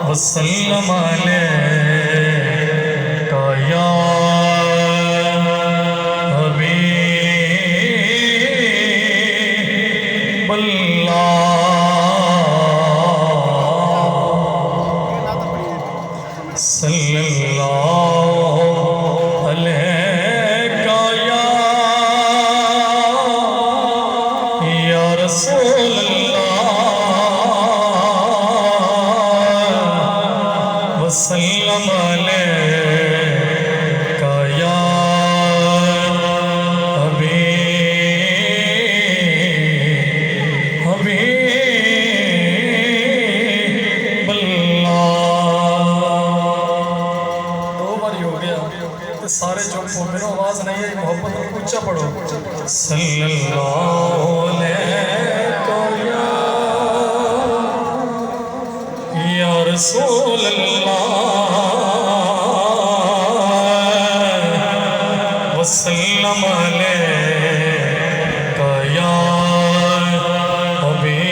वसल्लम अलैका या हबीबल्लाह सल्लल्लाहु अलैका या रसूलल्लाह वसल्लम अलैका या सारे चुप हो, मेरा आवाज नहीं है, मोहब्बत में ऊंचा पढ़ो। सल्लल्लाहु अलैका या रसूल अल्लाह वसल्लम अलैका या हबीबल्लाह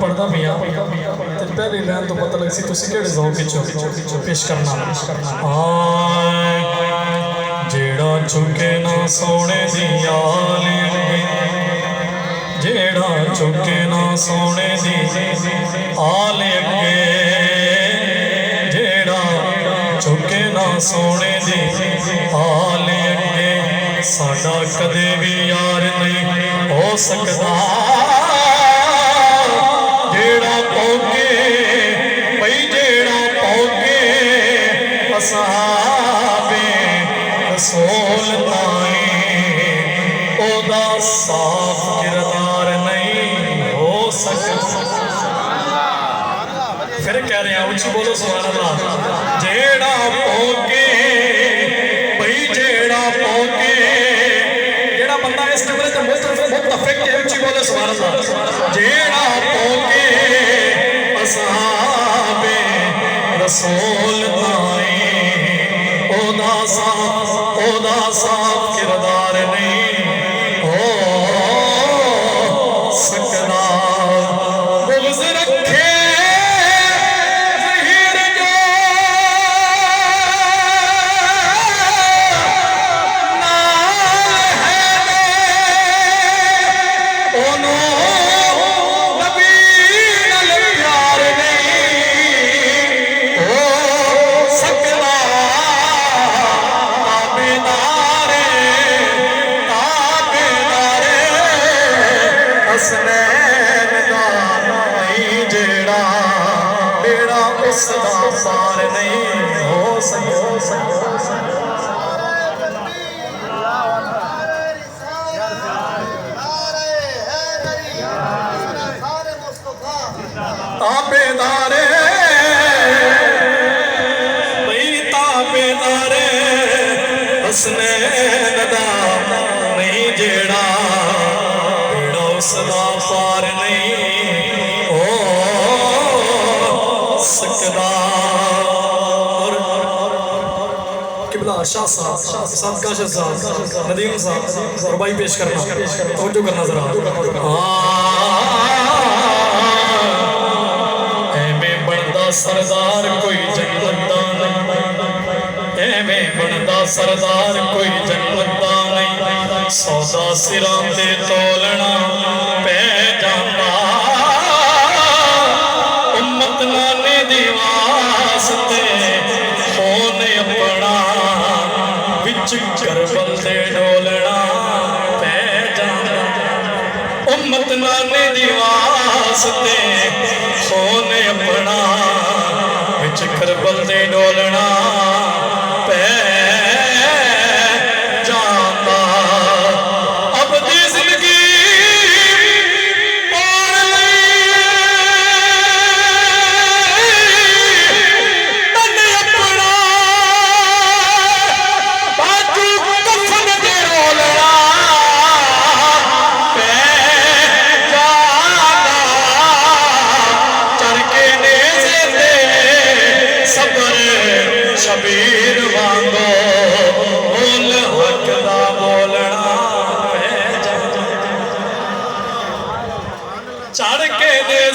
पढ़दा मियां ते पहली लाइन तो पता लग सी तुसी केड़े ज़ौक़ विचों पेश करना। जेड़ा चुके ना सोने दी आल अगे, जेड़ा चुके ना सोने दी आल अगे, जेड़ा चुके ना सोने दी आल अगे, साडा कदे भी यार नहीं हो सकदा। जेड़ा पौके भई जेड़ा पौके असहाबे रसूल ताई ओदा साफ किरदार नहीं हो सकता। फिर कह रहे हैं उच्ची बोलो सुभान अल्लाह। जेड़ा पौके भई जेड़ा पौके, जेड़ा बंदा इस कमरे से मुतफिक है उच्ची बोलो सुभान अल्लाह। जेड़ा पौके असहाबे रसूल ताई ओदा साफ किरदार नहीं हो सकदा। बुग़्ज़ रखे ज़हीर जो नाल है ओनो जेड़ा बेड़ा उसदा पार नहीं हो ताबेदारे भई ताबेदारे हसनैन दा नहीं, जेड़ा बेड़ा उसदा पार नहीं हो सकदा। किबला शाह साहब काशिफ साहब नदीम साहब और भाई पेश करना, तवज्जो करना जरा। एवें बनदा सरदार कोई जनता नहीं, एवें बनदा सरदार कोई जनता नहीं, सौदा सिरां ते तोलना पै जांदा। उम्मत नाने दी वास्ते खून अपना विच करबल दे डोलना पै जांदा। उम्मत नाने दी वास्ते खून अपना विच करबल दे डोलना पै जांदा। अब दी जिंदगी अपना बाजू कफन दे डोलना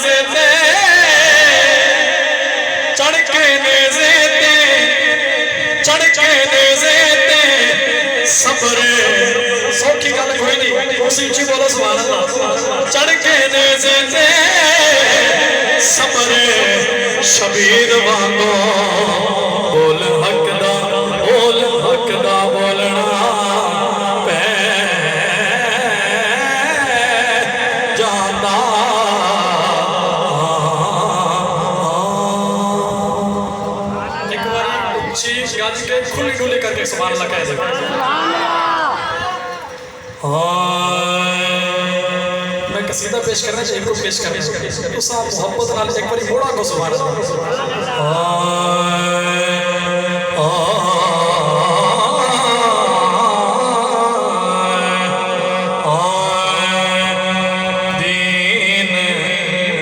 नेज़े ते चढ़ के नेज़े ते चढ़ के नेज़े ते सब्र सौखी गल कोई नहीं उसी उची बोलो सुभान अल्लाह चढ़ के नेज़े ते सब्र शबीर वांगो बोल हक दा बोलना पै जाता एक बार उच्ची गज के खुली डुली करके सुभान अल्लाह कह दे मैं कसीदा पेश करना चाहिए को पेश करना तो साहब मोहब्बत नाल एक बार घोड़ा को सुभान दीन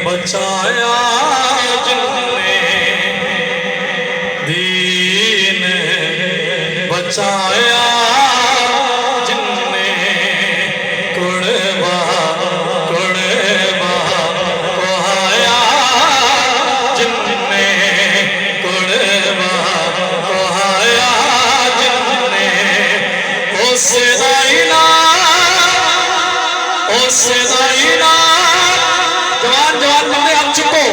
बचाया जिन्ने दीन बचाया जवान जवान बंदे आप चुको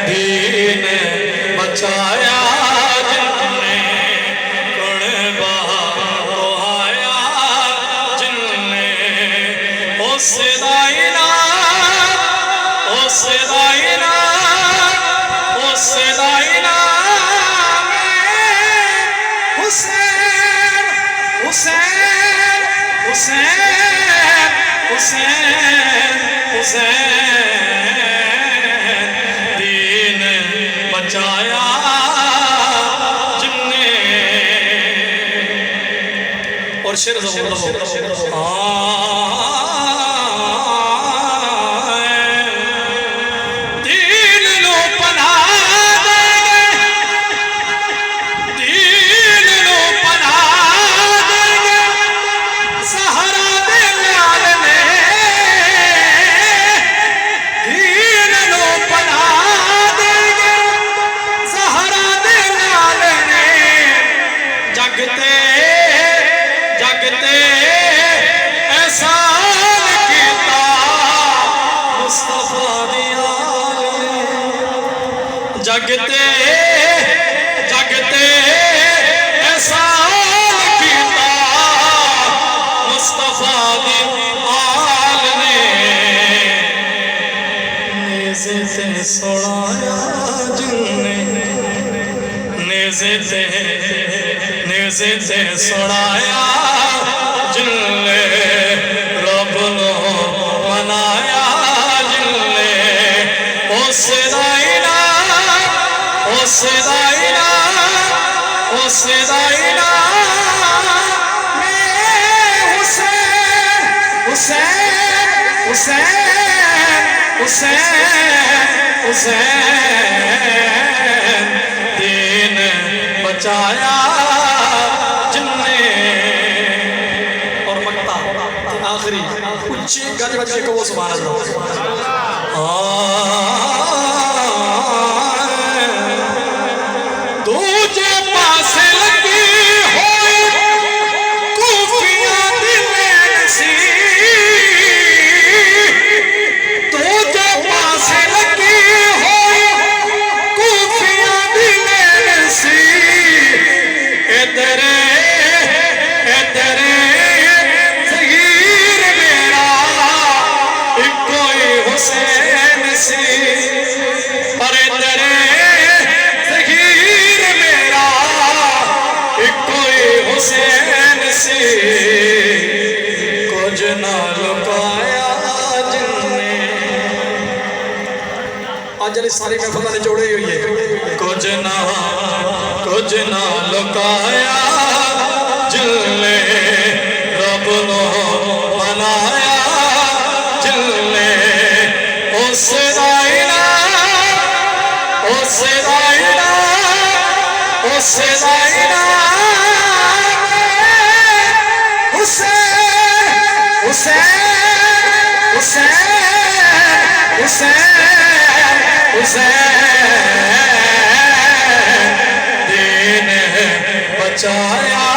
दीन बचाया जिन्ने कुर्बा कोहाया जिन्ने दीन बचाया जिन्ने और शेर जगते ऐसा किया मुस्तफा दिया जगते ऐसा किया मुस्तफा दी आल ने नेज़े से सुनाया जिन्ने नेज़े से सुनाया जिन्ने रब नो मनाया जिन्ने उस दाइना हुसैन दीन बचाया जिन्ने और मक्ता आखिरी ऊंची गज बज के वो सुभान अल्लाह दूजे पासे लगी होई कूफियां दी नसी दूजे पासे लगी होई कूफियां दी नसी इधरे ज़हीर मेरा इको ही हुसैन सी पर इधरे हुसैन से कुछ ना लुकाया जिन्ने आज सारी महफिल ने जोड़ी हुई है कुछ ना लुकाया जिन्ने रब नो मनाया जिन्ने उस दाइना उस ज़ैना हुसैन हुसैन हुसैन हुसैन हुसैन दीन बचाया